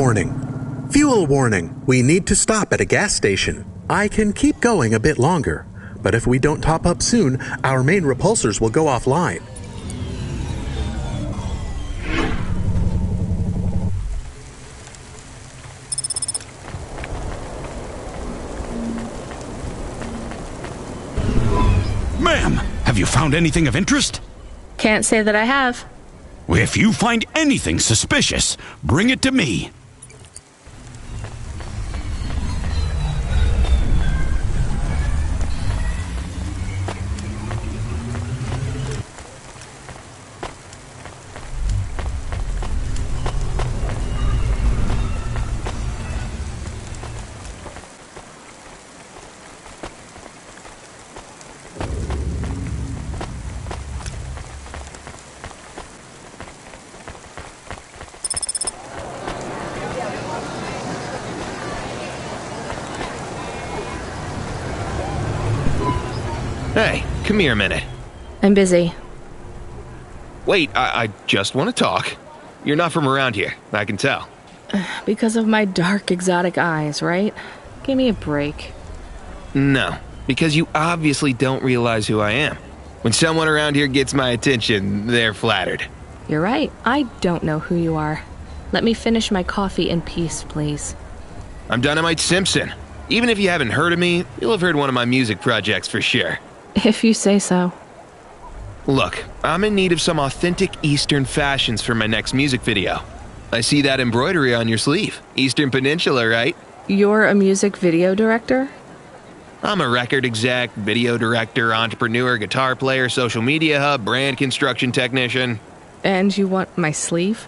warning. Fuel warning. We need to stop at a gas station. I can keep going a bit longer, but if we don't top up soon, our main repulsors will go offline. Ma'am, have you found anything of interest? Can't say that I have. If you find anything suspicious, bring it to me. Hey, come here a minute. I'm busy. Wait, I just want to talk. You're not from around here, I can tell. Because of my dark, exotic eyes, right? Give me a break. No, because you obviously don't realize who I am. When someone around here gets my attention, they're flattered. You're right. I don't know who you are. Let me finish my coffee in peace, please. I'm Dynamite Simpson. Even if you haven't heard of me, you'll have heard one of my music projects for sure. If you say so. Look, I'm in need of some authentic Eastern fashions for my next music video. I see that embroidery on your sleeve. Eastern Peninsula, right? You're a music video director? I'm a record exec, video director, entrepreneur, guitar player, social media hub, brand construction technician. And you want my sleeve?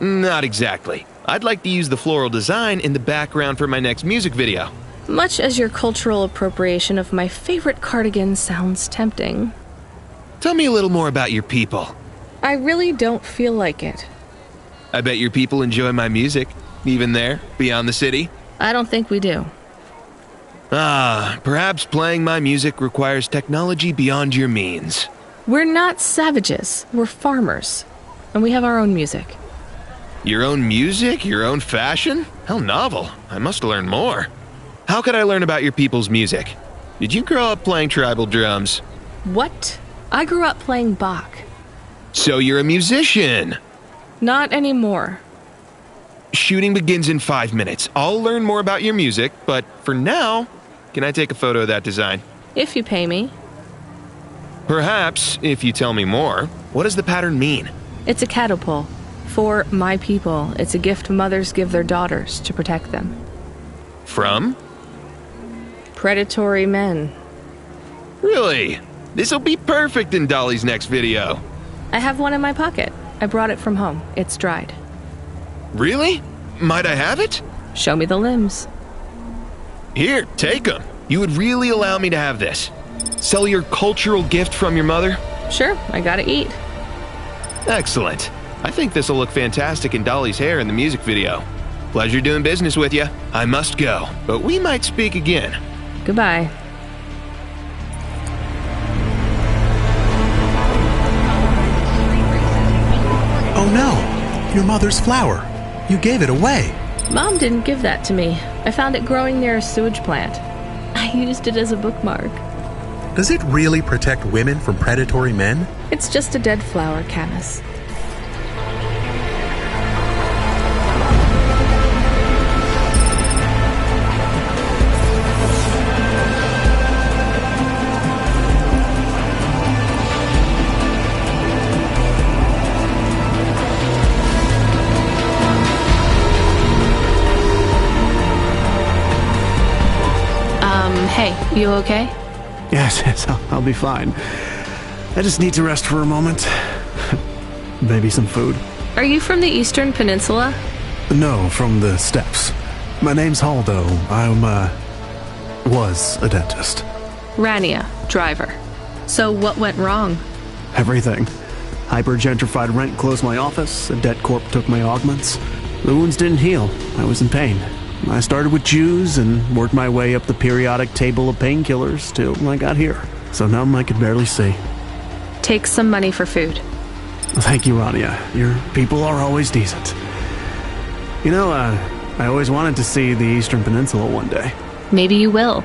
Not exactly. I'd like to use the floral design in the background for my next music video. Much as your cultural appropriation of my favorite cardigan sounds tempting. Tell me a little more about your people. I really don't feel like it. I bet your people enjoy my music, even there, beyond the city. I don't think we do. Perhaps playing my music requires technology beyond your means. We're not savages. We're farmers. And we have our own music. Your own music? Your own fashion? How novel. I must learn more. How could I learn about your people's music? Did you grow up playing tribal drums? What? I grew up playing Bach. So you're a musician? Not anymore. Shooting begins in 5 minutes. I'll learn more about your music, but for now, can I take a photo of that design? If you pay me. Perhaps, if you tell me more. What does the pattern mean? It's a catapult. For my people, it's a gift mothers give their daughters to protect them. From? Predatory men. Really? This'll be perfect in Dolly's next video. I have one in my pocket. I brought it from home. It's dried. Really? Might I have it? Show me the limbs. Here, take them. You would really allow me to have this? Sell your cultural gift from your mother? Sure, I gotta eat. Excellent. I think this'll look fantastic in Dolly's hair in the music video. Pleasure doing business with you. I must go, but we might speak again. Goodbye. Oh no! Your mother's flower. You gave it away. Mom didn't give that to me. I found it growing near a sewage plant. I used it as a bookmark. Does it really protect women from predatory men? It's just a dead flower, Camus. Hey, you okay? Yes, I'll be fine. I just need to rest for a moment. Maybe some food. Are you from the Eastern Peninsula? No, from the steppes. My name's Haldo. Was a dentist. Rania, driver. So what went wrong? Everything. Hyper-gentrified rent closed my office, a debt corp took my augments. The wounds didn't heal. I was in pain. I started with Jews and worked my way up the periodic table of painkillers till I got here. So numb I could barely see. Take some money for food. Thank you, Rania. Your people are always decent. You know, I always wanted to see the Eastern Peninsula one day. Maybe you will.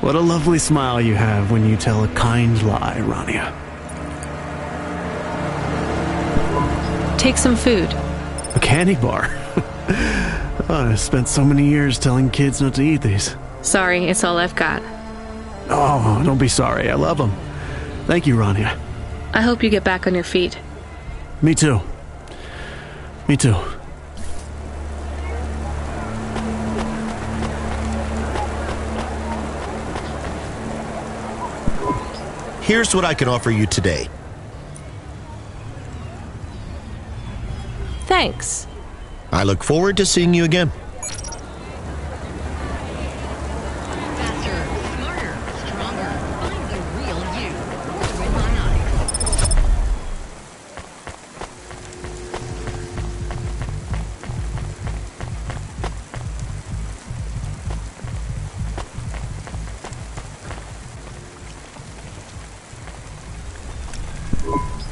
What a lovely smile you have when you tell a kind lie, Rania. Take some food. A candy bar. Oh, I spent so many years telling kids not to eat these. Sorry, it's all I've got. Oh, don't be sorry. I love them. Thank you, Rania. I hope you get back on your feet. Me too. Me too. Here's what I can offer you today. Thanks. I look forward to seeing you again. Faster, smarter, stronger. Find the real you. With my eyes.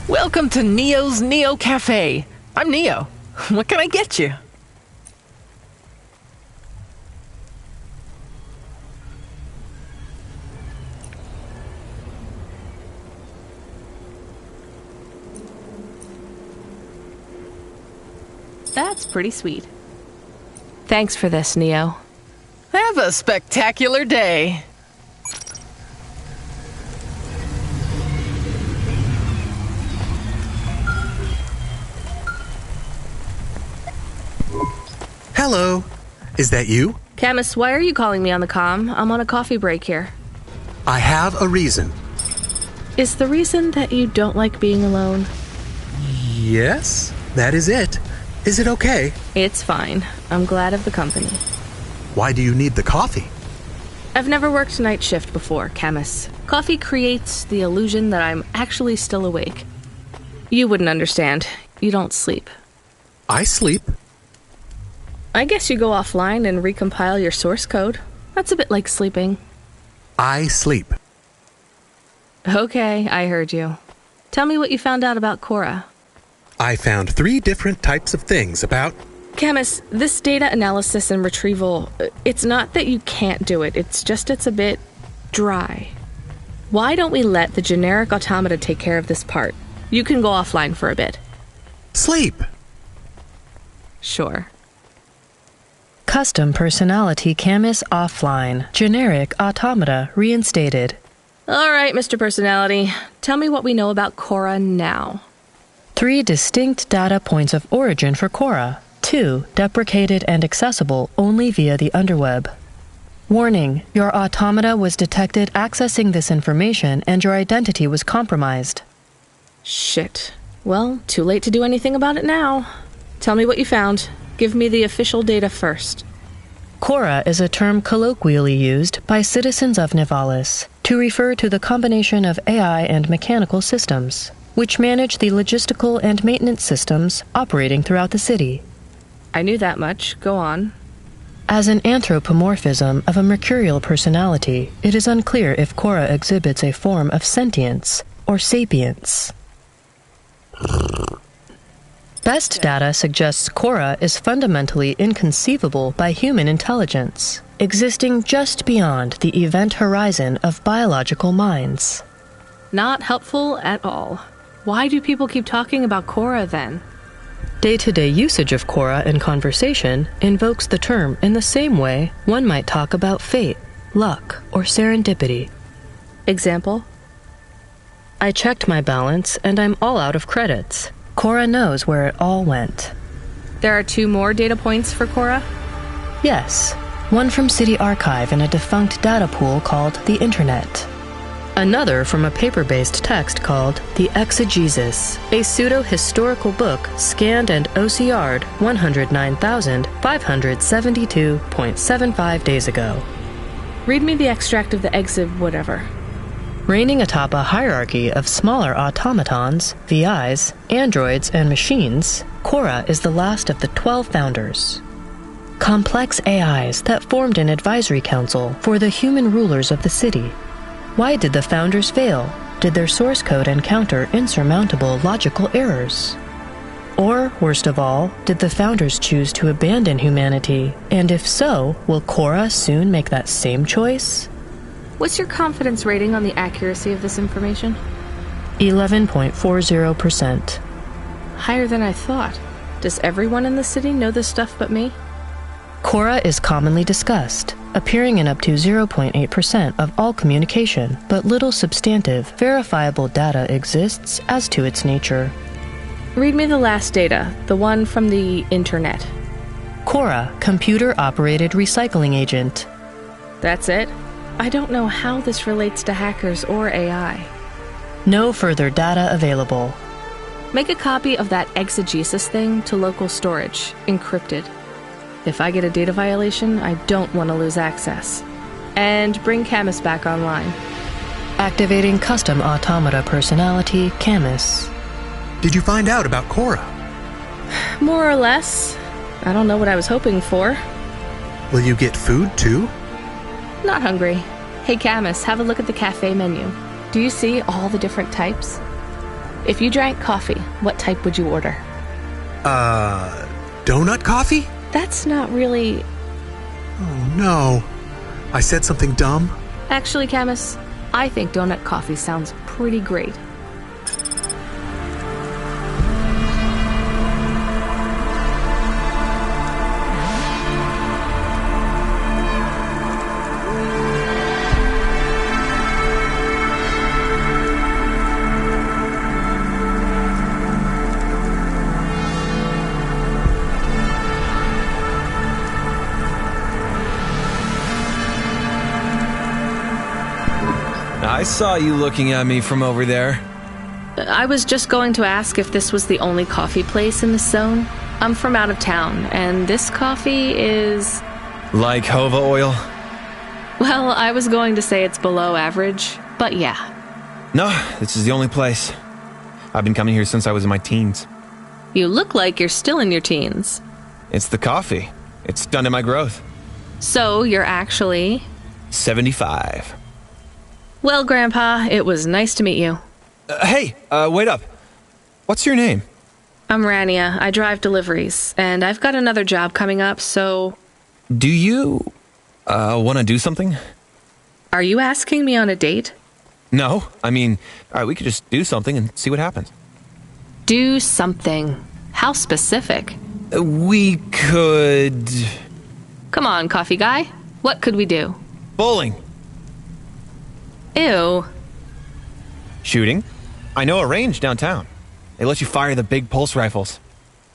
Welcome to Neo's Neo Cafe. I'm Neo. What can I get you? That's pretty sweet. Thanks for this, Neo. Have a spectacular day. Hello. Is that you? Camus, why are you calling me on the comm? I'm on a coffee break here. I have a reason. Is the reason that you don't like being alone? Yes, that is it. Is it okay? It's fine. I'm glad of the company. Why do you need the coffee? I've never worked night shift before, Camus. Coffee creates the illusion that I'm actually still awake. You wouldn't understand. You don't sleep. I sleep. I guess you go offline and recompile your source code. That's a bit like sleeping. I sleep. Okay, I heard you. Tell me what you found out about Cora. I found 3 different types of things about... Camus, this data analysis and retrieval, it's not that you can't do it, it's a bit dry. Why don't we let the generic automata take care of this part? You can go offline for a bit. Sleep. Sure. Custom personality Camus offline. Generic automata reinstated. All right, Mr. Personality. Tell me what we know about Cora now. 3 distinct data points of origin for Cora. 2 deprecated and accessible only via the underweb. Warning, your automata was detected accessing this information and your identity was compromised. Shit. Well, too late to do anything about it now. Tell me what you found. Give me the official data first. Cora is a term colloquially used by citizens of Nivalis to refer to the combination of AI and mechanical systems, which manage the logistical and maintenance systems operating throughout the city. I knew that much. Go on. As an anthropomorphism of a mercurial personality, it is unclear if Cora exhibits a form of sentience or sapience. Best data suggests Cora is fundamentally inconceivable by human intelligence, existing just beyond the event horizon of biological minds. Not helpful at all. Why do people keep talking about Cora then? Day-to-day usage of Cora in conversation invokes the term in the same way one might talk about fate, luck, or serendipity. Example? I checked my balance and I'm all out of credits. Cora knows where it all went. There are 2 more data points for Cora? Yes, one from City Archive in a defunct data pool called the Internet. Another from a paper-based text called The Exegesis, a pseudo-historical book scanned and OCR'd 109,572.75 days ago. Read me the extract of the exib whatever. Reigning atop a hierarchy of smaller automatons, VIs, androids, and machines, Cora is the last of the 12 founders. Complex AIs that formed an advisory council for the human rulers of the city. Why did the founders fail? Did their source code encounter insurmountable logical errors? Or, worst of all, did the founders choose to abandon humanity? And if so, will Cora soon make that same choice? What's your confidence rating on the accuracy of this information? 11.40%. Higher than I thought. Does everyone in the city know this stuff but me? Cora is commonly discussed, appearing in up to 0.8% of all communication, but little substantive, verifiable data exists as to its nature. Read me the last data, the one from the internet. Cora, computer-operated recycling agent. That's it? I don't know how this relates to hackers or AI. No further data available. Make a copy of that exegesis thing to local storage, encrypted. If I get a data violation, I don't want to lose access. And bring Camus back online. Activating custom automata personality, Camus. Did you find out about Cora? More or less. I don't know what I was hoping for. Will you get food too? Not hungry. Hey Camus, have a look at the cafe menu. Do you see all the different types? If you drank coffee, what type would you order? Donut coffee? That's not really... Oh no. I said something dumb? Actually, Camus, I think donut coffee sounds pretty great. I saw you looking at me from over there. I was just going to ask if this was the only coffee place in this zone. I'm from out of town, and this coffee is... Like Hova oil? Well, I was going to say it's below average, but yeah. No, this is the only place. I've been coming here since I was in my teens. You look like you're still in your teens. It's the coffee. It's stunted my growth. So, you're actually... 75. Well, Grandpa, it was nice to meet you. Hey, wait up. What's your name? I'm Rania. I drive deliveries, and I've got another job coming up, so... Do you, want to do something? Are you asking me on a date? No, I mean, alright, we could just do something and see what happens. Do something. How specific? We could... Come on, coffee guy. What could we do? Bowling. Ew. Shooting. I know a range downtown. They let you fire the big pulse rifles.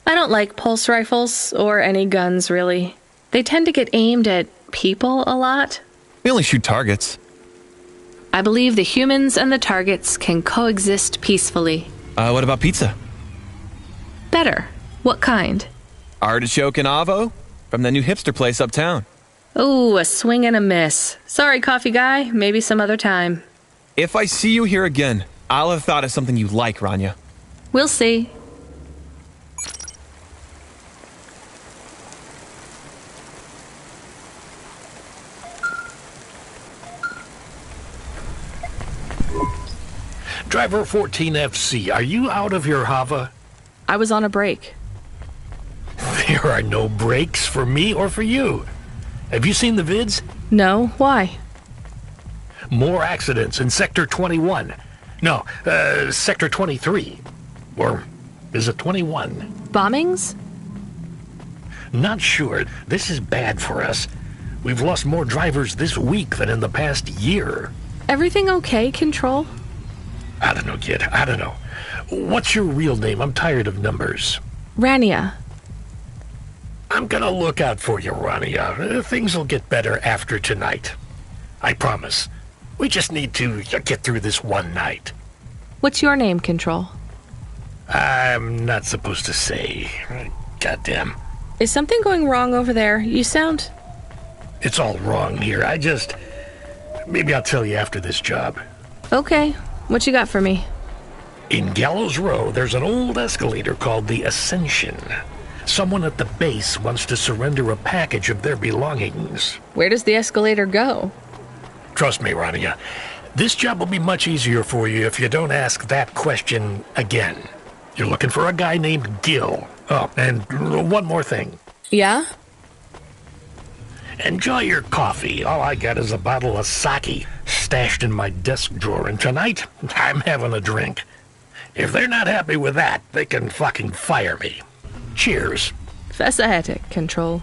I don't like pulse rifles, or any guns, really. They tend to get aimed at people a lot. We only shoot targets. I believe the humans and the targets can coexist peacefully. What about pizza? Better. What kind? Artichoke and avo? From the new hipster place uptown. Ooh, a swing and a miss. Sorry, coffee guy. Maybe some other time. If I see you here again, I'll have thought of something you like, Rania. We'll see. Driver 14FC, are you out of your Hava? I was on a break. There are no breaks for me or for you. Have you seen the vids? No, why? More accidents in Sector 21. No, Sector 23. Or is it 21? Bombings? Not sure. This is bad for us. We've lost more drivers this week than in the past year. Everything okay, Control? I don't know, kid. I don't know. What's your real name? I'm tired of numbers. Rania. I'm gonna look out for you, Rania. Things will get better after tonight. I promise. We just need to get through this one night. What's your name, Control? I'm not supposed to say. Goddamn. Is something going wrong over there? You sound... It's all wrong here. Maybe I'll tell you after this job. Okay. What you got for me? In Gallows Row, there's an old escalator called the Ascension. Someone at the base wants to surrender a package of their belongings. Where does the escalator go? Trust me, Rania. This job will be much easier for you if you don't ask that question again. You're looking for a guy named Gil. Oh, and one more thing. Yeah? Enjoy your coffee. All I got is a bottle of sake stashed in my desk drawer, and tonight I'm having a drink. If they're not happy with that, they can fucking fire me. Cheers. Fessahetic control.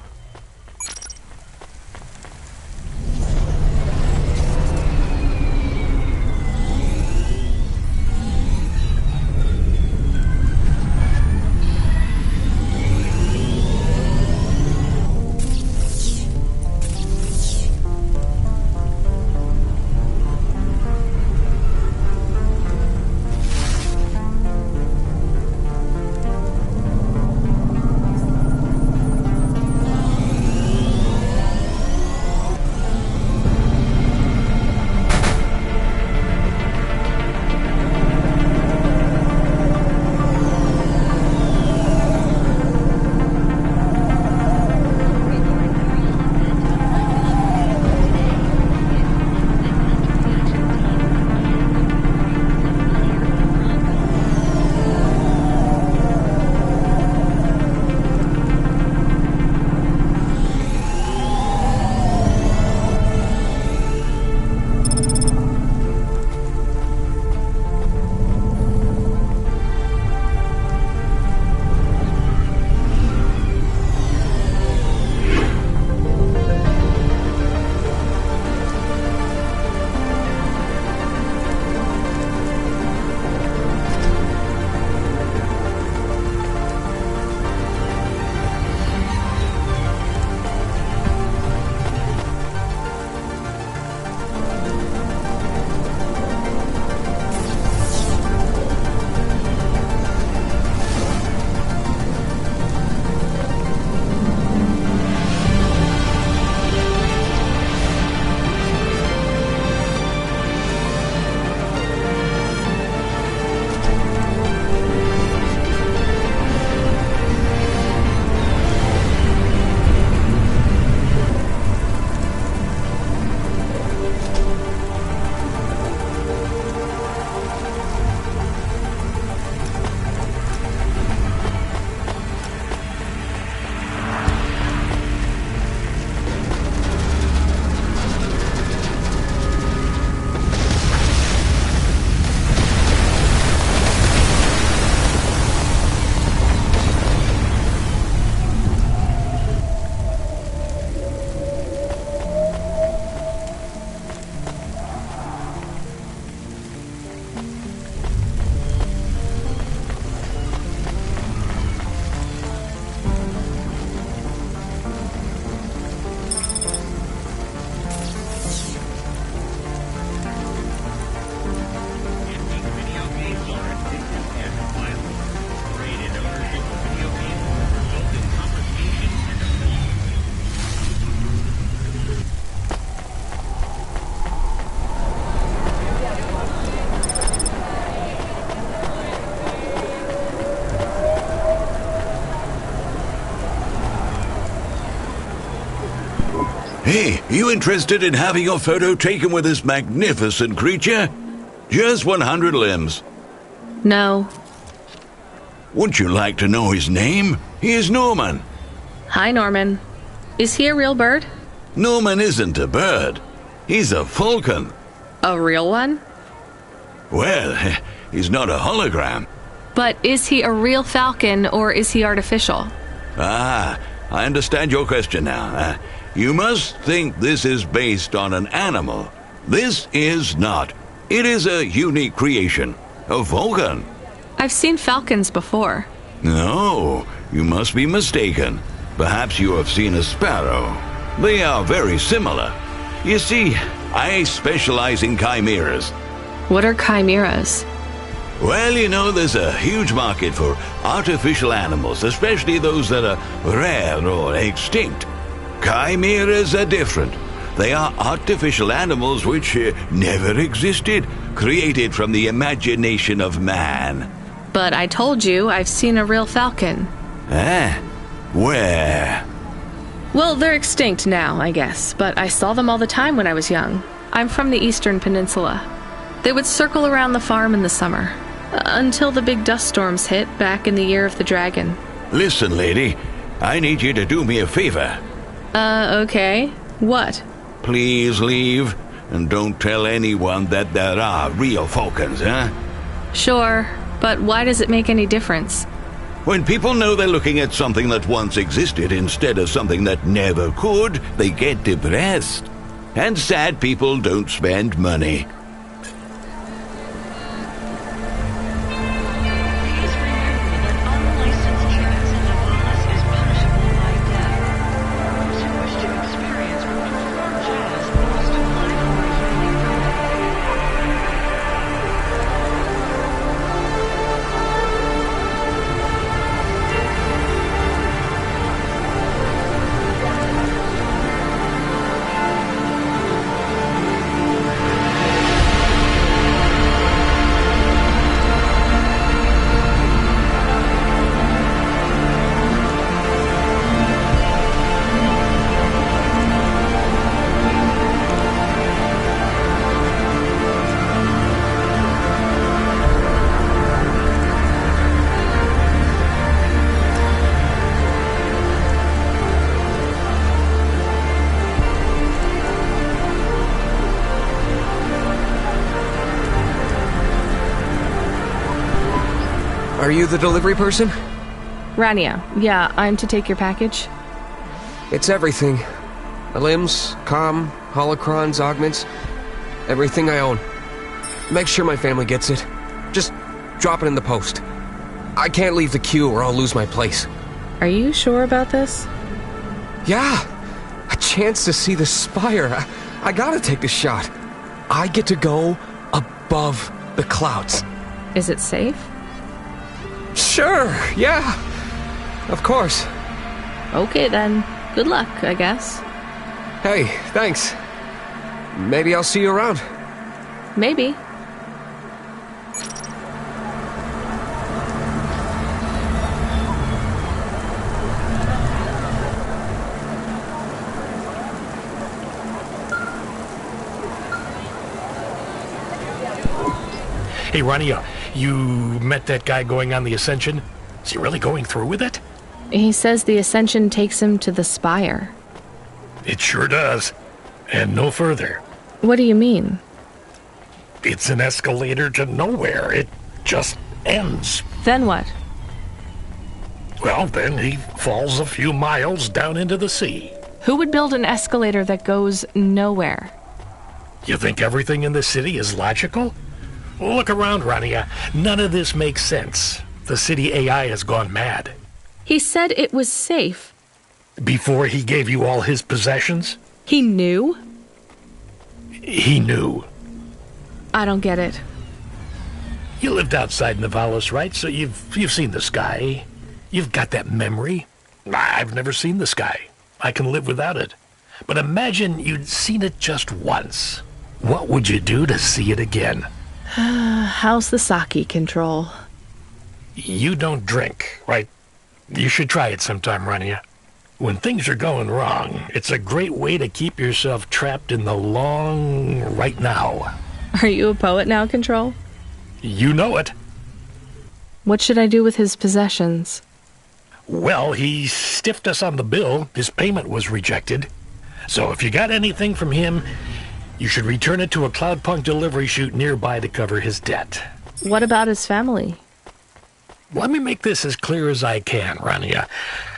Hey, you interested in having your photo taken with this magnificent creature? Just 100 limbs. No. Would you like to know his name? He is Norman. Hi, Norman. Is he a real bird? Norman isn't a bird. He's a falcon. A real one? Well, he's not a hologram. But is he a real falcon or is he artificial? Ah, I understand your question now. You must think this is based on an animal. This is not. It is a unique creation. A falcon. I've seen falcons before. No, you must be mistaken. Perhaps you have seen a sparrow. They are very similar. You see, I specialize in chimeras. What are chimeras? Well, you know, there's a huge market for artificial animals, especially those that are rare or extinct. Chimeras are different. They are artificial animals which never existed, created from the imagination of man. But I told you I've seen a real falcon. Eh? Where? Well, they're extinct now, I guess, but I saw them all the time when I was young. I'm from the Eastern Peninsula. They would circle around the farm in the summer. Until the big dust storms hit back in the year of the dragon. Listen, lady, I need you to do me a favor. Okay. What? Please leave, and don't tell anyone that there are real falcons, huh? Sure, but why does it make any difference? When people know they're looking at something that once existed instead of something that never could, they get depressed. And sad people don't spend money. Are you the delivery person? Rania, yeah, I'm to take your package. It's everything. My limbs, comm, holocrons, augments, everything I own. Make sure my family gets it. Just drop it in the post. I can't leave the queue or I'll lose my place. Are you sure about this? Yeah, a chance to see the spire. I gotta take the shot. I get to go above the clouds. Is it safe? Sure, yeah. Of course. Okay then. Good luck, I guess. Hey, thanks. Maybe I'll see you around. Maybe. Hey, Rania, you met that guy going on the Ascension? Is he really going through with it? He says the Ascension takes him to the spire. It sure does. And no further. What do you mean? It's an escalator to nowhere. It just ends. Then what? Well, then he falls a few miles down into the sea. Who would build an escalator that goes nowhere? You think everything in the city is logical? Look around, Rania. None of this makes sense. The city AI has gone mad. He said it was safe. Before he gave you all his possessions? He knew? He knew. I don't get it. You lived outside Nivalis, right? So you've seen the sky. You've got that memory. I've never seen the sky. I can live without it. But imagine you'd seen it just once. What would you do to see it again? How's the sake control? You don't drink, right? You should try it sometime, Rania. When things are going wrong, it's a great way to keep yourself trapped in the long right now. Are you a poet now, Control? You know it. What should I do with his possessions? Well, he stiffed us on the bill. His payment was rejected. So if you got anything from him, you should return it to a CloudPunk delivery chute nearby to cover his debt. What about his family? Let me make this as clear as I can, Rania.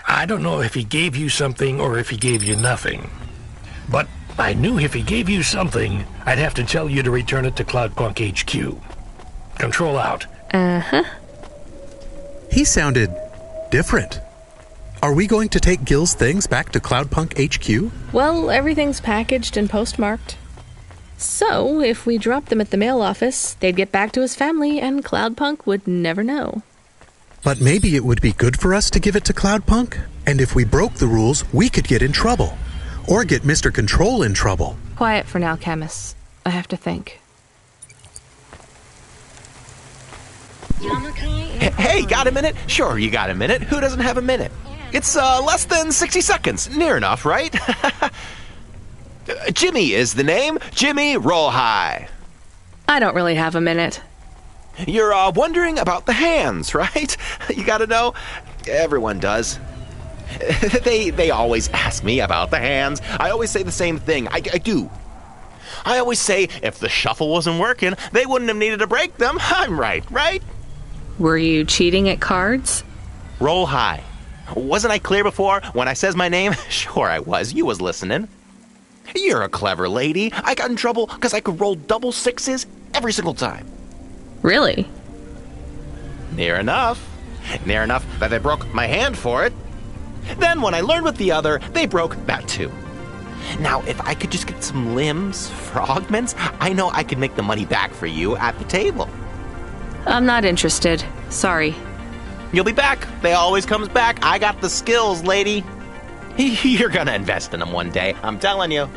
I don't know if he gave you something or if he gave you nothing. But I knew if he gave you something, I'd have to tell you to return it to CloudPunk HQ. Control out. Uh-huh. He sounded different. Are we going to take Gil's things back to CloudPunk HQ? Well, everything's packaged and postmarked. So, if we dropped them at the mail office, they'd get back to his family and CloudPunk would never know. But maybe it would be good for us to give it to CloudPunk? And if we broke the rules, we could get in trouble. Or get Mr. Control in trouble. Quiet for now, Camus. I have to think. Hey, got a minute? Sure, you got a minute. Who doesn't have a minute? It's less than 60 seconds. Near enough, right? Jimmy is the name. Jimmy, roll high. I don't really have a minute. You're wondering about the hands, right? You gotta know. Everyone does. They always ask me about the hands. I always say the same thing. I do. I always say if the shuffle wasn't working, they wouldn't have needed to break them. I'm right? Were you cheating at cards? Roll high. Wasn't I clear before when I says my name? Sure I was. You was listening. You're a clever lady. I got in trouble because I could roll double sixes every single time. Really? Near enough. Near enough that they broke my hand for it. Then when I learned with the other, they broke that too. Now, if I could just get some limbs for augments, I know I could make the money back for you at the table. I'm not interested. Sorry. You'll be back. They always comes back. I got the skills, lady. You're gonna invest in them one day, I'm telling you.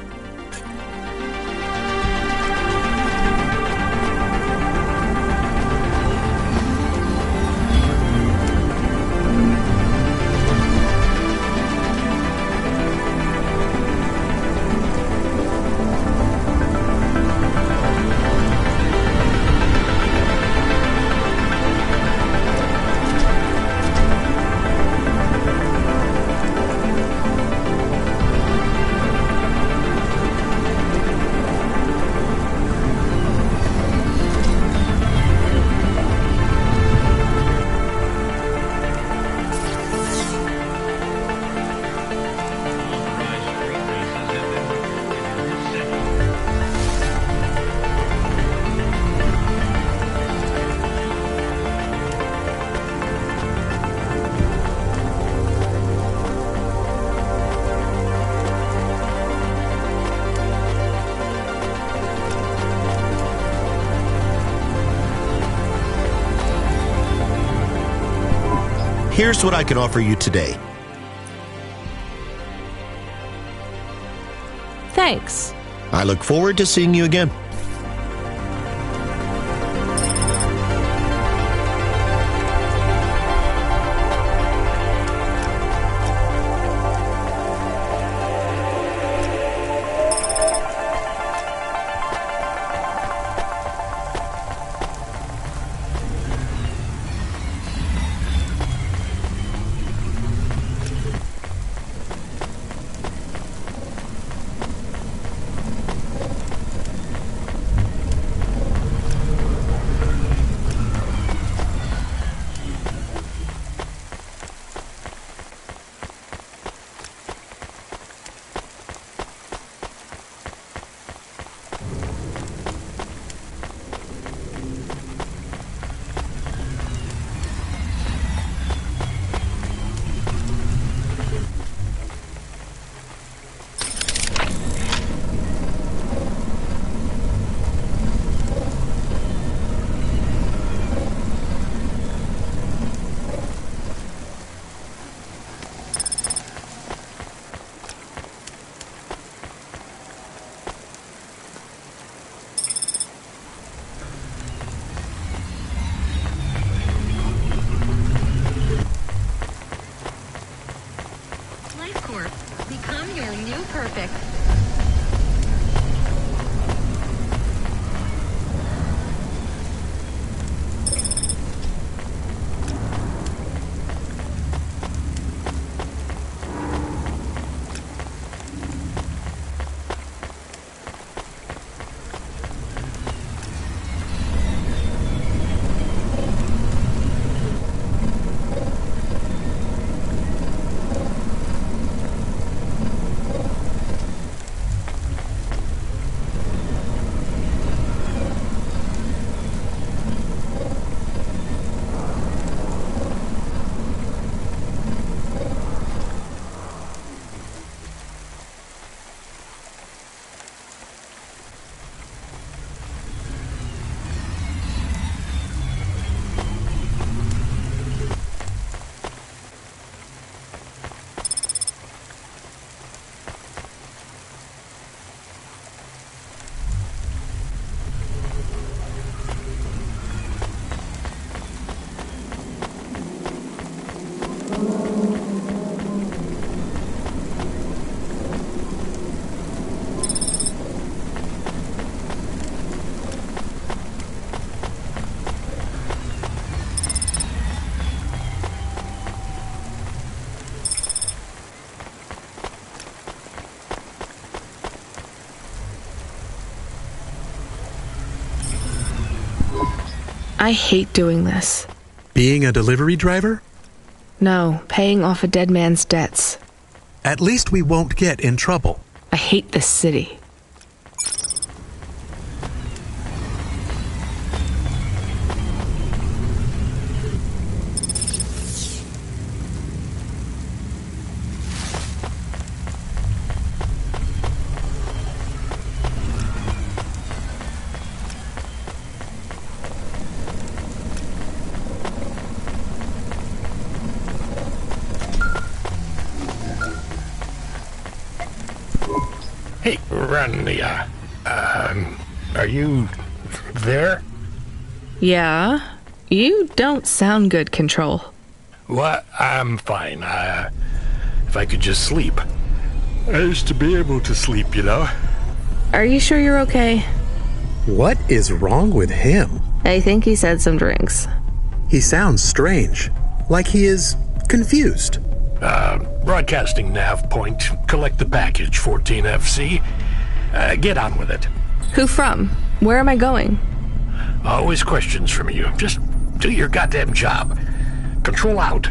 Here's what I can offer you today. Thanks. I look forward to seeing you again. I hate doing this. Being a delivery driver? No, paying off a dead man's debts. At least we won't get in trouble. I hate this city. Hey, Rania, are you there? Yeah? You don't sound good, Control. What? I'm fine. If I could just sleep. I used to be able to sleep, you know? Are you sure you're okay? What is wrong with him? I think he said some drinks. He sounds strange, like he is confused. Broadcasting nav point. Collect the package, 14FC. Get on with it. Who from? Where am I going? Always questions from you. Just do your goddamn job. Control out.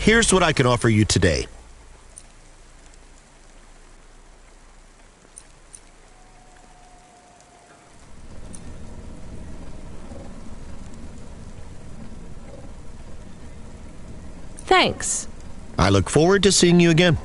Here's what I can offer you today. Thanks. I look forward to seeing you again.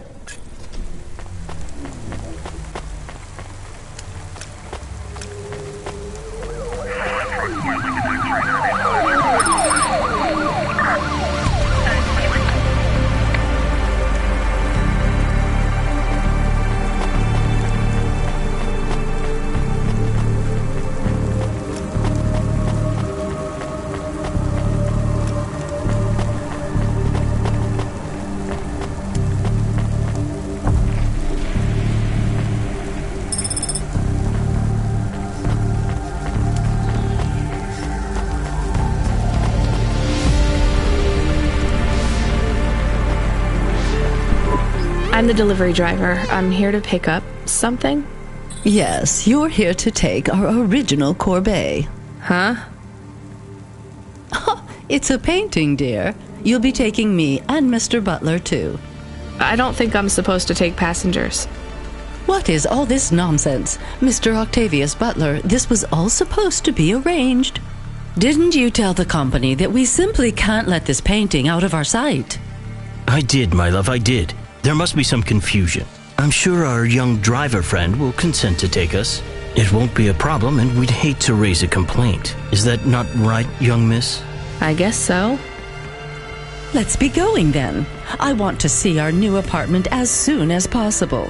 I'm the delivery driver. I'm here to pick up something. Yes, you're here to take our original corbeille. Huh? It's a painting, dear. You'll be taking me and Mr. Butler, too. I don't think I'm supposed to take passengers. What is all this nonsense? Mr. Octavius Butler, this was all supposed to be arranged. Didn't you tell the company that we simply can't let this painting out of our sight? I did, my love, I did. There must be some confusion. I'm sure our young driver friend will consent to take us. It won't be a problem, and we'd hate to raise a complaint. Is that not right, young miss? I guess so. Let's be going then. I want to see our new apartment as soon as possible.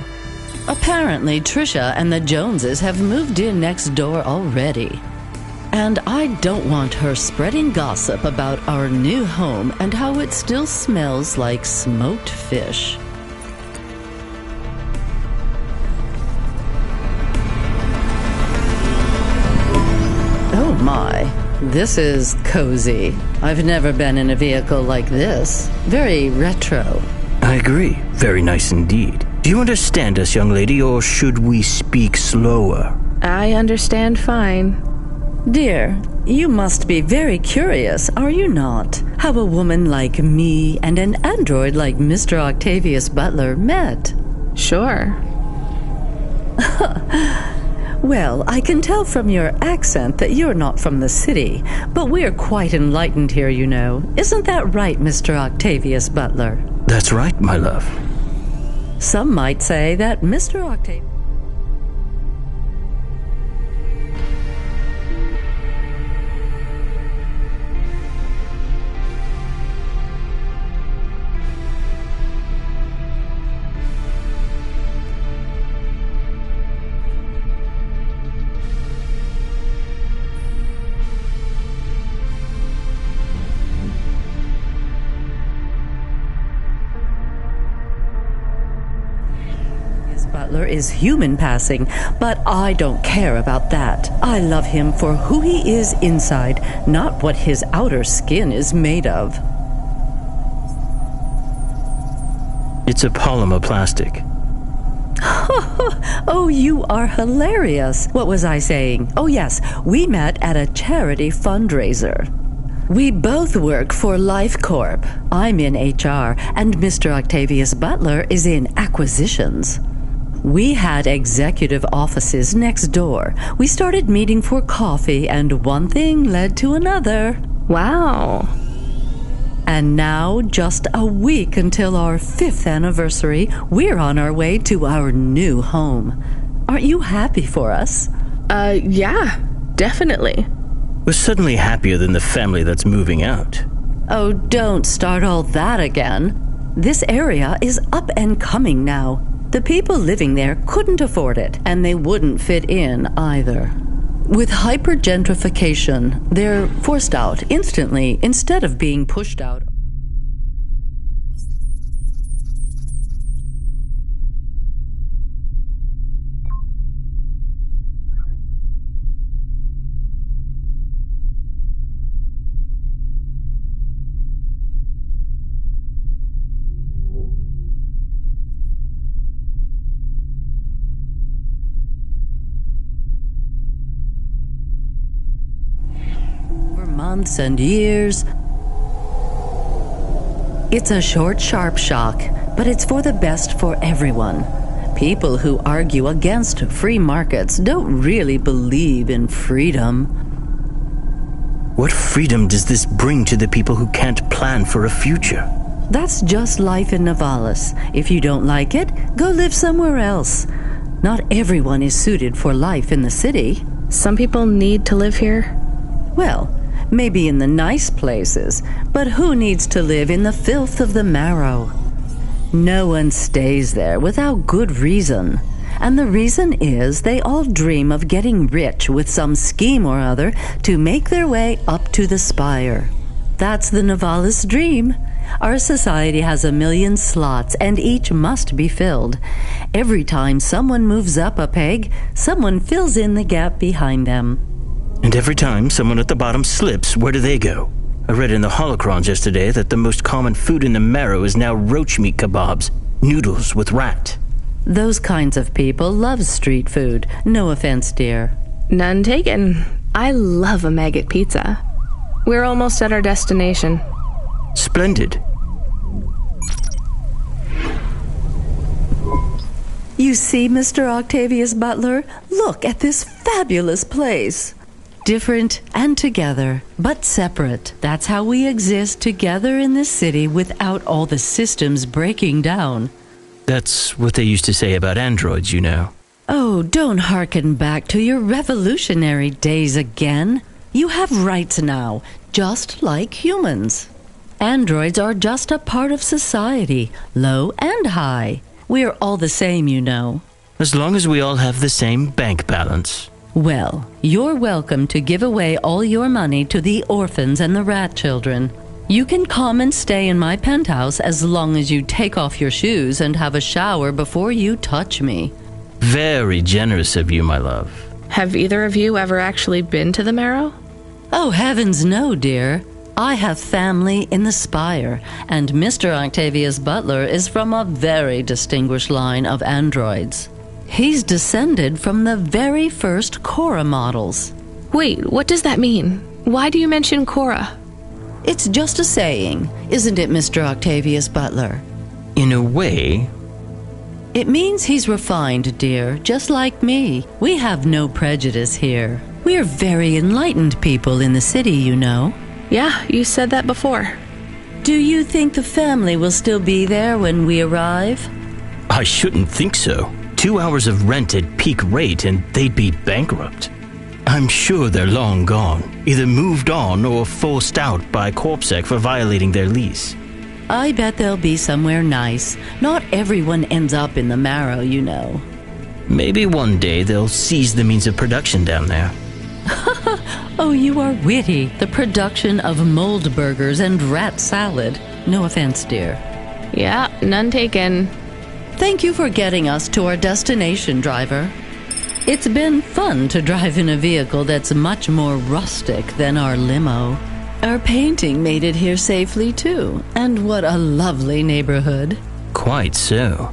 Apparently, Trisha and the Joneses have moved in next door already. And I don't want her spreading gossip about our new home and how it still smells like smoked fish. Oh my, this is cozy. I've never been in a vehicle like this. Very retro. I agree. Very nice indeed. Do you understand us, young lady, or should we speak slower? I understand fine. Dear, you must be very curious, are you not? How a woman like me and an android like Mr. Octavius Butler met. Sure. Well, I can tell from your accent that you're not from the city, but we're quite enlightened here, you know. Isn't that right, Mr. Octavius Butler? That's right, my love. Some might say that Mr. Octavius... Butler is human passing, but I don't care about that. I love him for who he is inside, not what his outer skin is made of. It's a polymer plastic. Oh, you are hilarious. What was I saying? Oh, yes, we met at a charity fundraiser. We both work for Life Corp. I'm in HR, and Mr. Octavius Butler is in acquisitions. We had executive offices next door. We started meeting for coffee, and one thing led to another. Wow. And now, just a week until our 5th anniversary, we're on our way to our new home. Aren't you happy for us? Yeah, definitely. We're suddenly happier than the family that's moving out. Oh, don't start all that again. This area is up and coming now. The people living there couldn't afford it, and they wouldn't fit in either. With hypergentrification, they're forced out instantly instead of being pushed out. Months and years. It's a short, sharp shock, but it's for the best for everyone. People who argue against free markets don't really believe in freedom. What freedom does this bring to the people who can't plan for a future? That's just life in Novalis. If you don't like it, go live somewhere else. Not everyone is suited for life in the city. Some people need to live here. Well, maybe in the nice places, but who needs to live in the filth of the marrow? No one stays there without good reason. And the reason is they all dream of getting rich with some scheme or other to make their way up to the spire. That's the Novalis dream. Our society has 1,000,000 slots, and each must be filled. Every time someone moves up a peg, someone fills in the gap behind them. And every time someone at the bottom slips, where do they go? I read in the holocrons yesterday that the most common food in the marrow is now roach meat kebabs. Noodles with rat. Those kinds of people love street food. No offense, dear. None taken. I love a maggot pizza. We're almost at our destination. Splendid. You see, Mr. Octavius Butler? Look at this fabulous place. Different and together, but separate. That's how we exist together in this city without all the systems breaking down. That's what they used to say about androids, you know. Oh, don't hearken back to your revolutionary days again. You have rights now, just like humans. Androids are just a part of society, low and high. We're all the same, you know. As long as we all have the same bank balance. Well, you're welcome to give away all your money to the orphans and the rat children. You can come and stay in my penthouse as long as you take off your shoes and have a shower before you touch me. Very generous of you, my love. Have either of you ever actually been to the Marrow? Oh, heavens no, dear. I have family in the Spire, and Mr. Octavius Butler is from a very distinguished line of androids. He's descended from the very first Cora models. Wait, what does that mean? Why do you mention Cora? It's just a saying, isn't it, Mr. Octavius Butler? In a way. It means he's refined, dear, just like me. We have no prejudice here. We're very enlightened people in the city, you know. Yeah, you said that before. Do you think the family will still be there when we arrive? I shouldn't think so. 2 hours of rent at peak rate and they'd be bankrupt. I'm sure they're long gone, either moved on or forced out by Corpsec for violating their lease. I bet they'll be somewhere nice. Not everyone ends up in the Marrow, you know. Maybe one day they'll seize the means of production down there. Oh, you are witty. The production of mold burgers and rat salad. No offense, dear. Yeah, none taken. Thank you for getting us to our destination, driver. It's been fun to drive in a vehicle that's much more rustic than our limo. Our painting made it here safely, too. And what a lovely neighborhood. Quite so.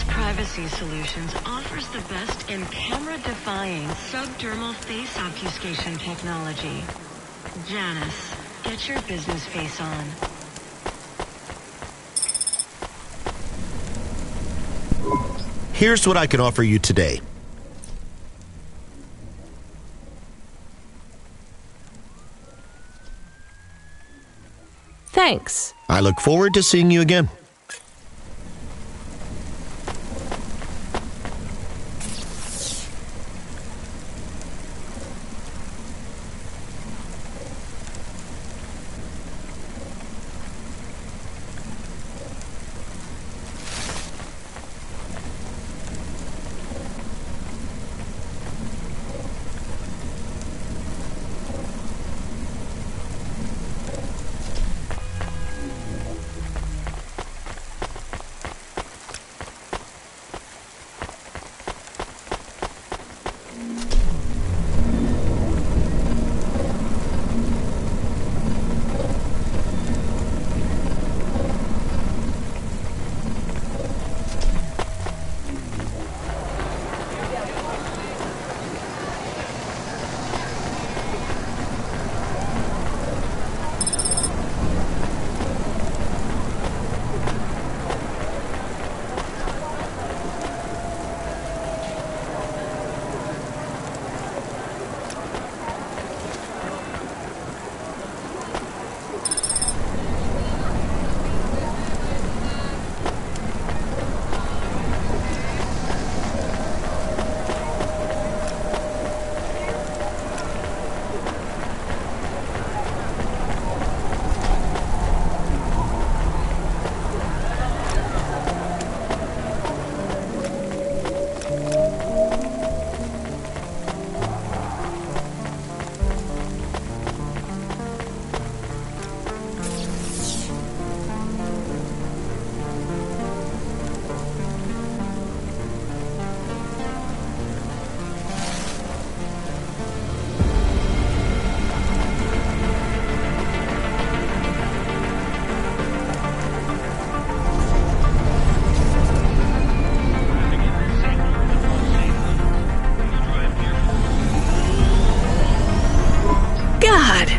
Privacy Solutions offers the best in camera-defying subdermal face obfuscation technology. Janus, get your business face on. Here's what I can offer you today. Thanks. I look forward to seeing you again.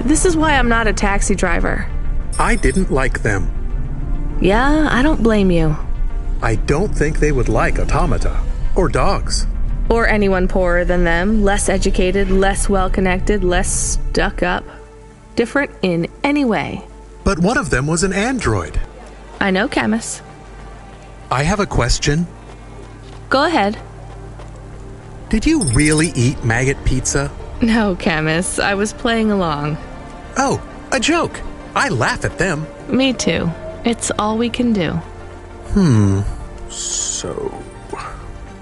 This is why I'm not a taxi driver. I didn't like them. Yeah, I don't blame you. I don't think they would like automata or dogs. Or anyone poorer than them, less educated, less well-connected, less stuck up. Different in any way. But one of them was an android. I know, Camus. I have a question. Go ahead. Did you really eat maggot pizza? No, Camus. I was playing along. Oh, a joke. I laugh at them. Me too. It's all we can do. So...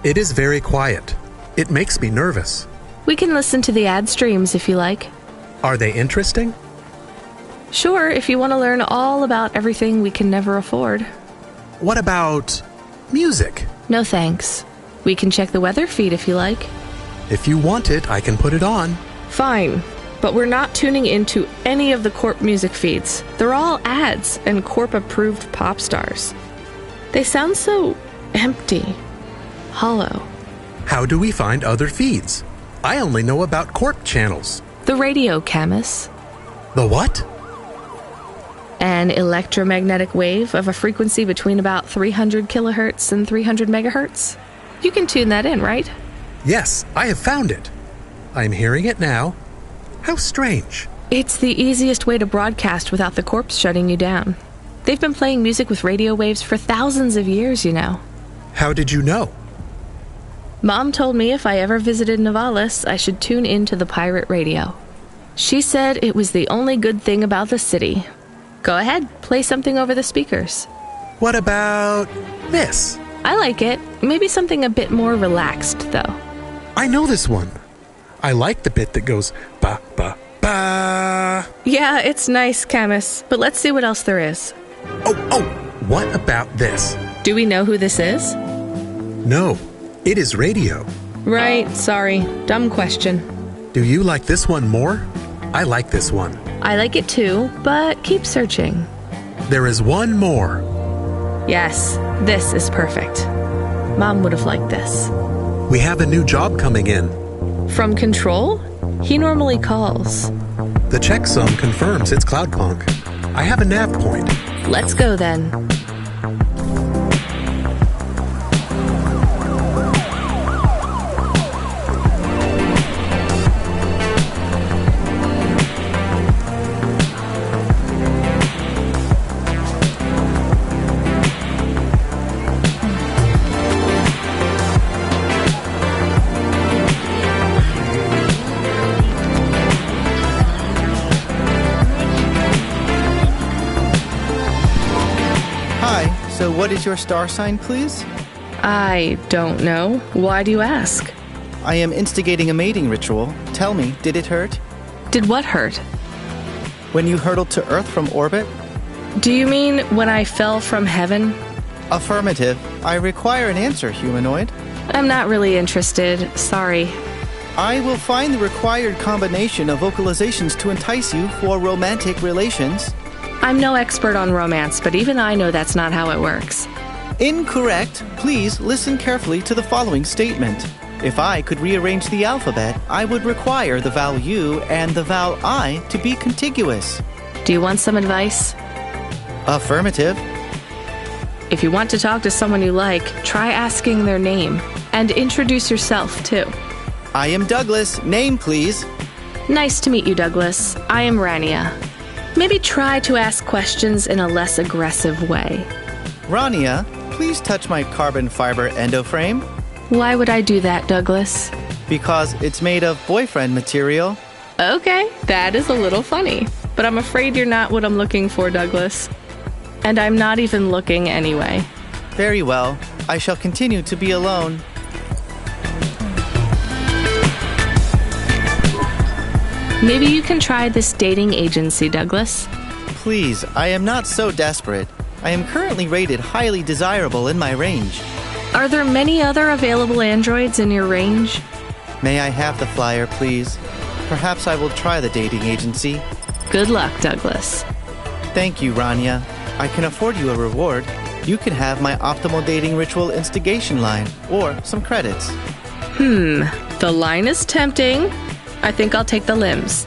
It is very quiet. It makes me nervous. We can listen to the ad streams if you like. Are they interesting? Sure, if you want to learn all about everything we can never afford. What about music? No thanks. We can check the weather feed if you like. If you want it, I can put it on. Fine, but we're not tuning into any of the Corp music feeds. They're all ads and Corp-approved pop stars. They sound so empty, hollow. How do we find other feeds? I only know about Corp channels. The radio, Camus. The what? An electromagnetic wave of a frequency between about 300 kilohertz and 300 megahertz. You can tune that in, right? Yes, I have found it. I'm hearing it now. How strange. It's the easiest way to broadcast without the Corps shutting you down. They've been playing music with radio waves for thousands of years, you know. How did you know? Mom told me if I ever visited Novalis, I should tune into the pirate radio. She said it was the only good thing about the city. Go ahead, play something over the speakers. What about this? I like it. Maybe something a bit more relaxed, though. I know this one. I like the bit that goes ba ba ba. Yeah, it's nice, Camus, but let's see what else there is. Oh, what about this? Do we know who this is? No, it is radio. Right, sorry. Dumb question. Do you like this one more? I like this one. I like it too, but keep searching. There is one more. Yes, this is perfect. Mom would have liked this. We have a new job coming in. From Control? He normally calls. The checksum confirms it's CloudPunk. I have a nav point. Let's go then. What is your star sign, please? I don't know. Why do you ask? I am instigating a mating ritual. Tell me, did it hurt? Did what hurt? When you hurtled to Earth from orbit? Do you mean when I fell from heaven? Affirmative. I require an answer, humanoid. I'm not really interested. Sorry. I will find the required combination of vocalizations to entice you for romantic relations. I'm no expert on romance, but even I know that's not how it works. Incorrect. Please listen carefully to the following statement. If I could rearrange the alphabet, I would require the vowel U and the vowel I to be contiguous. Do you want some advice? Affirmative. If you want to talk to someone you like, try asking their name. And introduce yourself, too. I am Douglas. Name, please. Nice to meet you, Douglas. I am Rania. Maybe try to ask questions in a less aggressive way. Rania, please touch my carbon fiber endoframe. Why would I do that, Douglas? Because it's made of boyfriend material. Okay, that is a little funny. But I'm afraid you're not what I'm looking for, Douglas. And I'm not even looking anyway. Very well. I shall continue to be alone. Maybe you can try this dating agency, Douglas. Please, I am not so desperate. I am currently rated highly desirable in my range. Are there many other available androids in your range? May I have the flyer, please? Perhaps I will try the dating agency. Good luck, Douglas. Thank you, Rania. I can afford you a reward. You can have my optimal dating ritual instigation line, or some credits. The line is tempting. I think I'll take the limbs.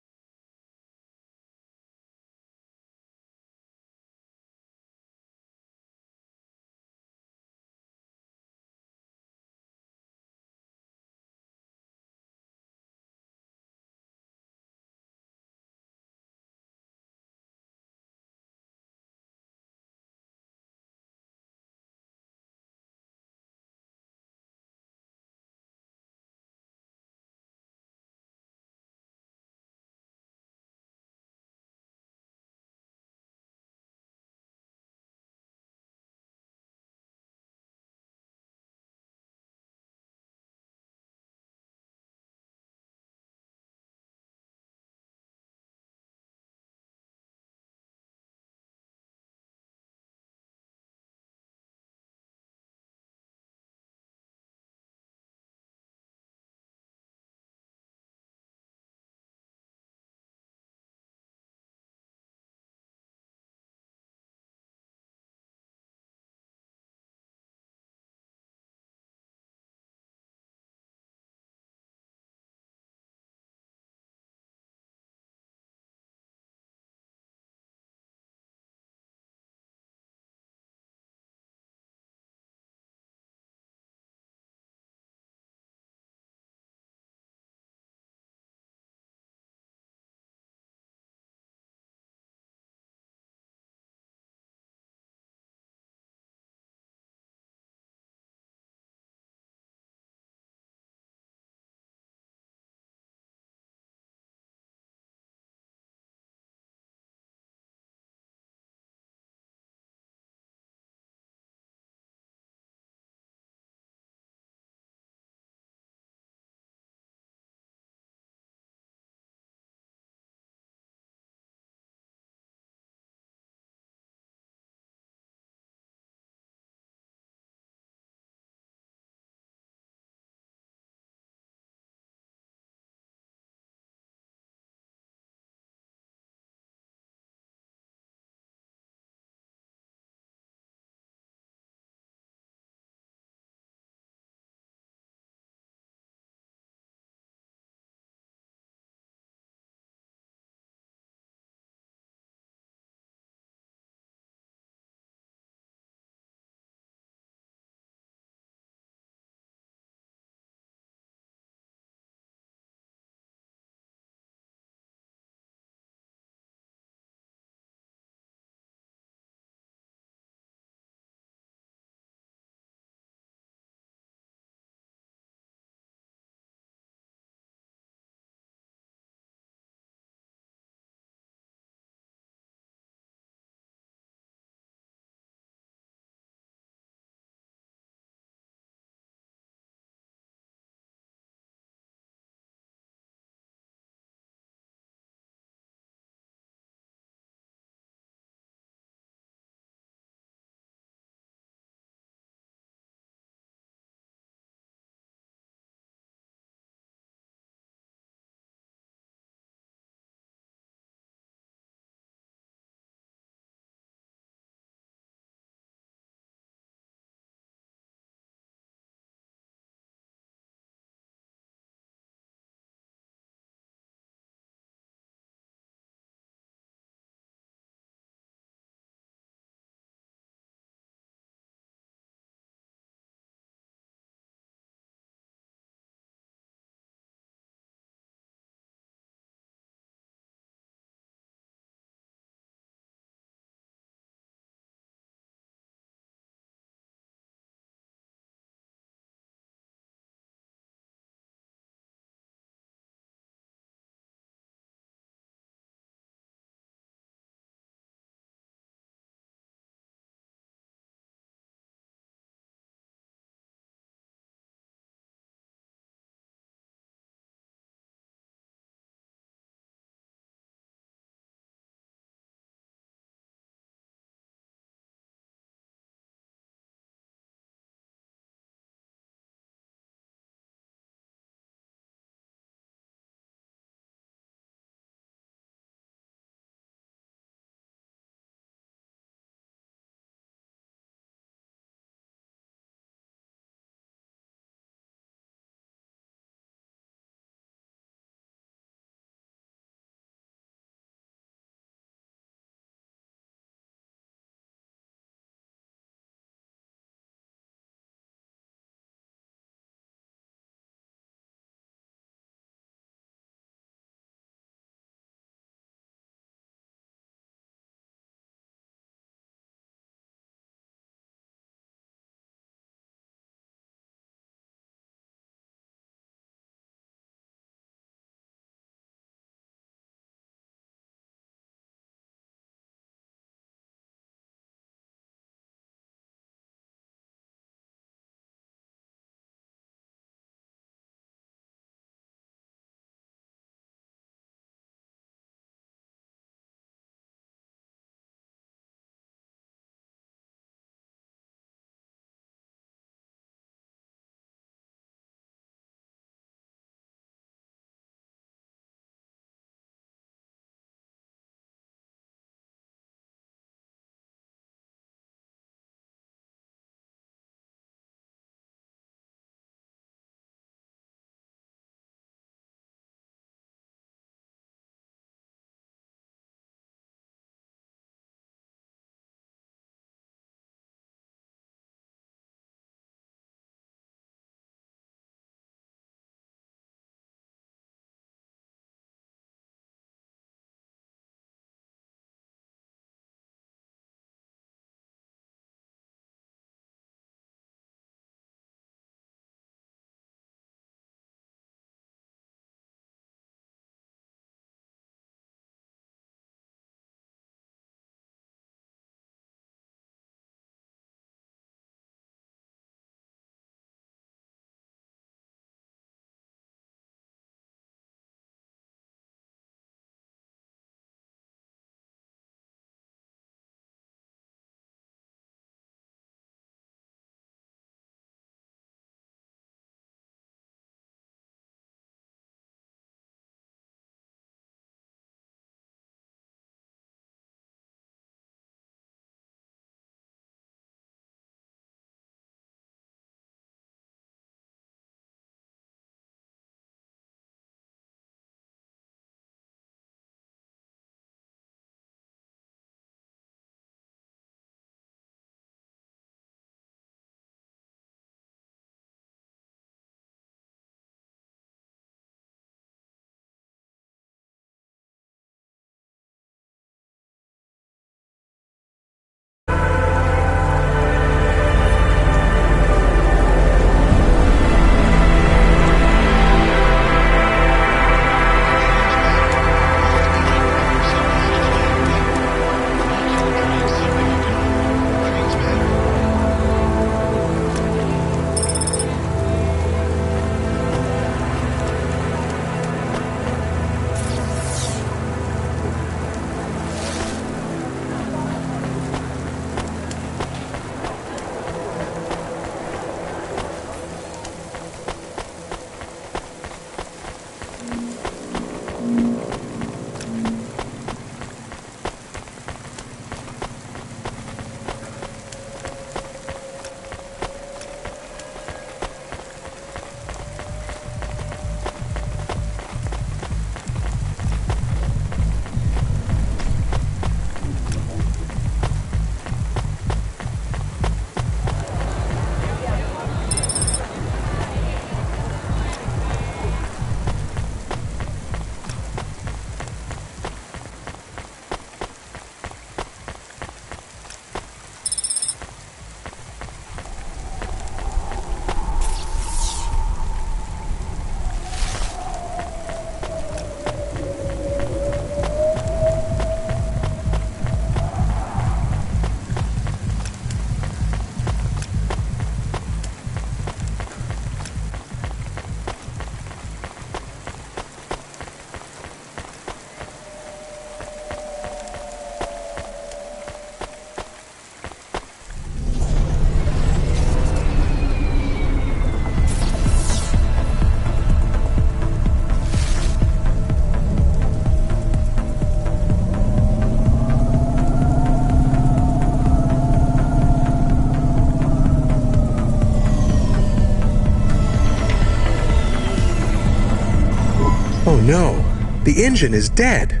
The engine is dead.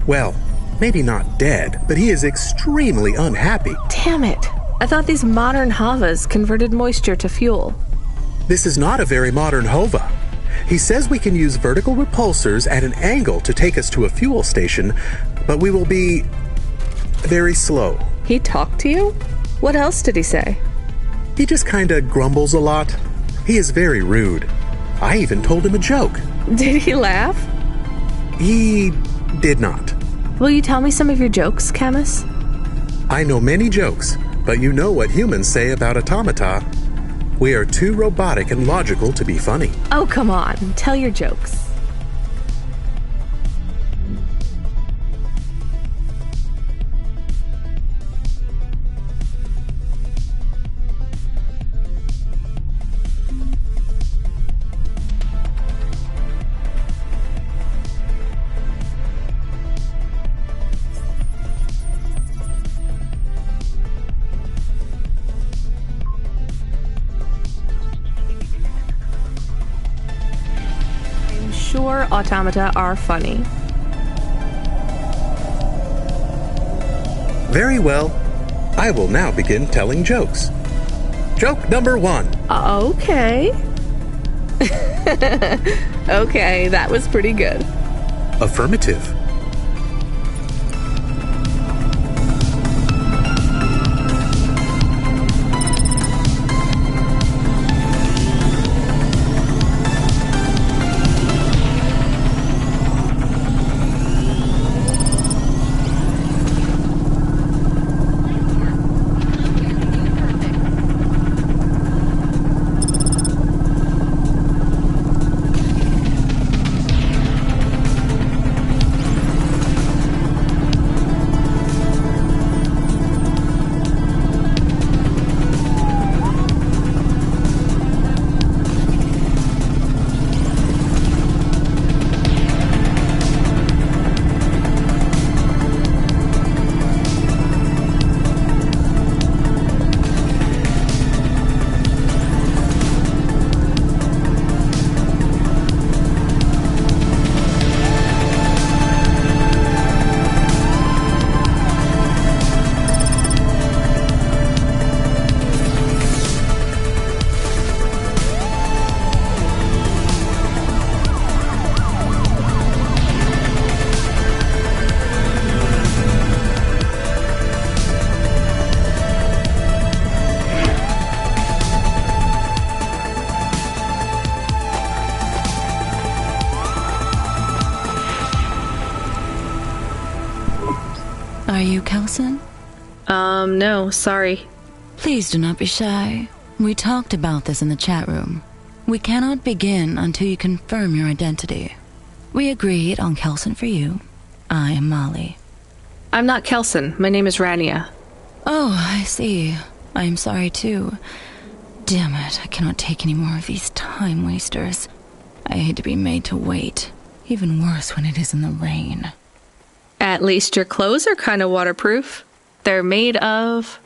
Well, maybe not dead, but he is extremely unhappy. Damn it. I thought these modern Havas converted moisture to fuel. This is not a very modern Hova. He says we can use vertical repulsors at an angle to take us to a fuel station, but we will be very slow. He talked to you? What else did he say? He just kinda grumbles a lot. He is very rude. I even told him a joke. Did he laugh? He did not. Will you tell me some of your jokes, Camus? I know many jokes, but you know what humans say about automata. We are too robotic and logical to be funny. Oh, come on. Tell your jokes. Sure, automata are funny. Very well. I will now begin telling jokes. Joke number 1. Okay. Okay, that was pretty good. Affirmative. Are you Kelson? No, sorry. Please do not be shy. We talked about this in the chat room. We cannot begin until you confirm your identity. We agreed on Kelson for you. I am Molly. I'm not Kelson. My name is Rania. Oh, I see. I am sorry too. Damn it, I cannot take any more of these time wasters. I hate to be made to wait. Even worse when it is in the rain. At least your clothes are kind of waterproof. They're made of...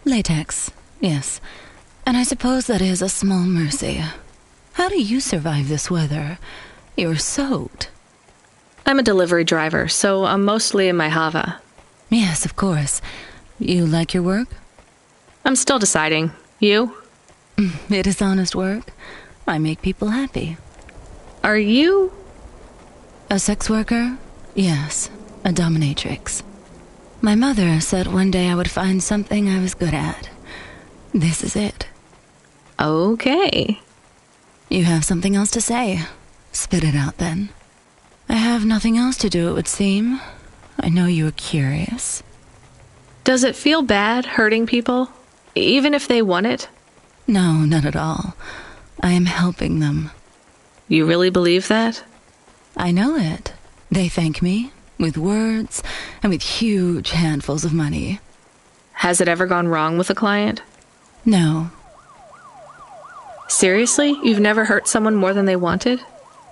latex, yes. And I suppose that is a small mercy. How do you survive this weather? You're soaked. I'm a delivery driver, so I'm mostly in my Hava. Yes, of course. You like your work? I'm still deciding. You? It is honest work. I make people happy. Are you... a sex worker? Yes, a dominatrix. My mother said one day I would find something I was good at. This is it. Okay. You have something else to say. Spit it out then. I have nothing else to do, it would seem. I know you are curious. Does it feel bad hurting people? Even if they want it? No, not at all. I am helping them. You really believe that? I know it. They thank me, with words, and with huge handfuls of money. Has it ever gone wrong with a client? No. Seriously? You've never hurt someone more than they wanted?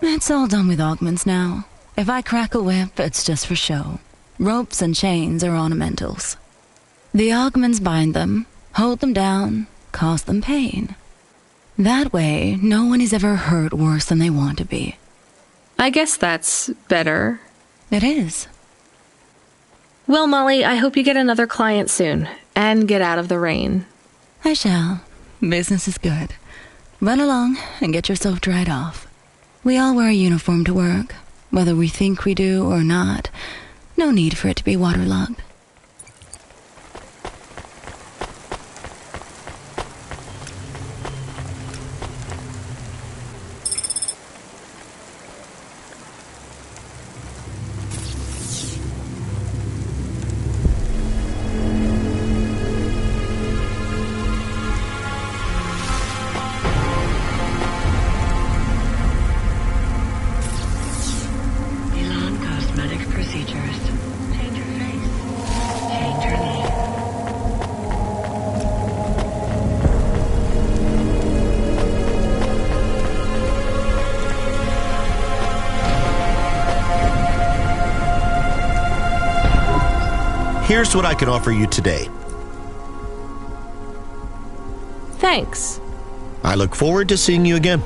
It's all done with augments now. If I crack a whip, it's just for show. Ropes and chains are ornamentals. The augments bind them, hold them down, cause them pain. That way, no one is ever hurt worse than they want to be. I guess that's better. It is. Well, Molly, I hope you get another client soon, and get out of the rain. I shall. Business is good. Run along and get yourself dried off. We all wear a uniform to work, whether we think we do or not. No need for it to be waterlogged. Here's what I can offer you today. Thanks. I look forward to seeing you again.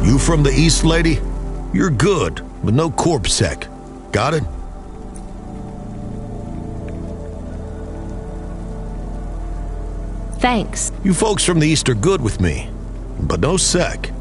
You from the East, lady? You're good, but no corp sec. Got it? Thanks. You folks from the East are good with me, but no sec.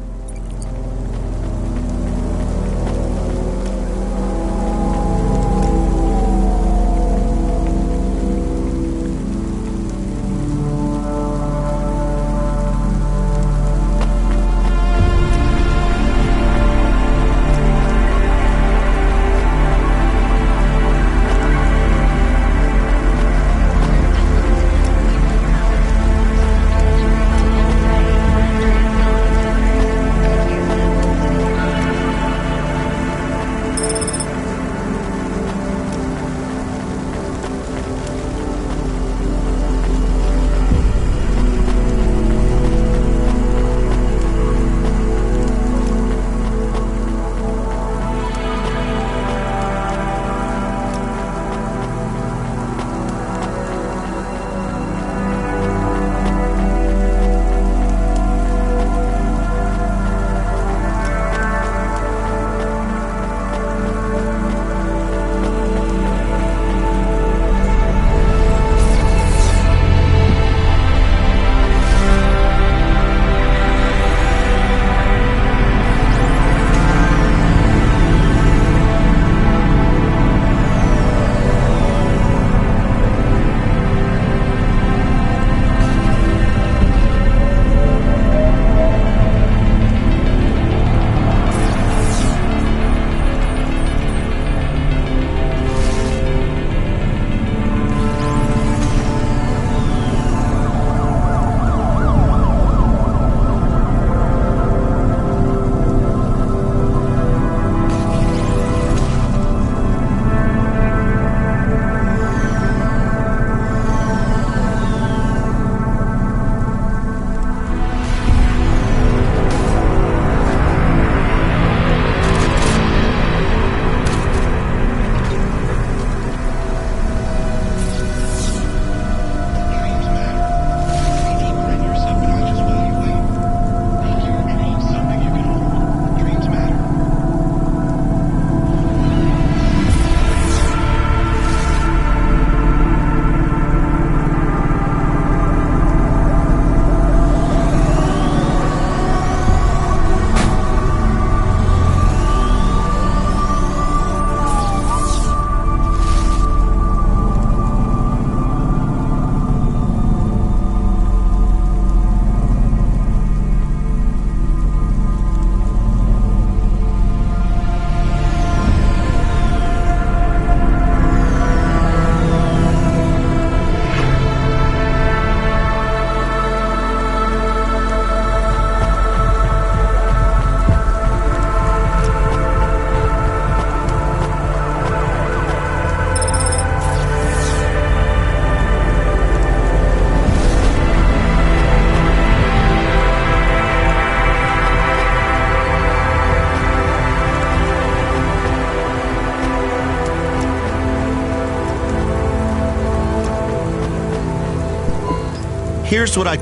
Here's what I...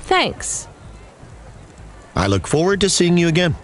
Thanks. I look forward to seeing you again.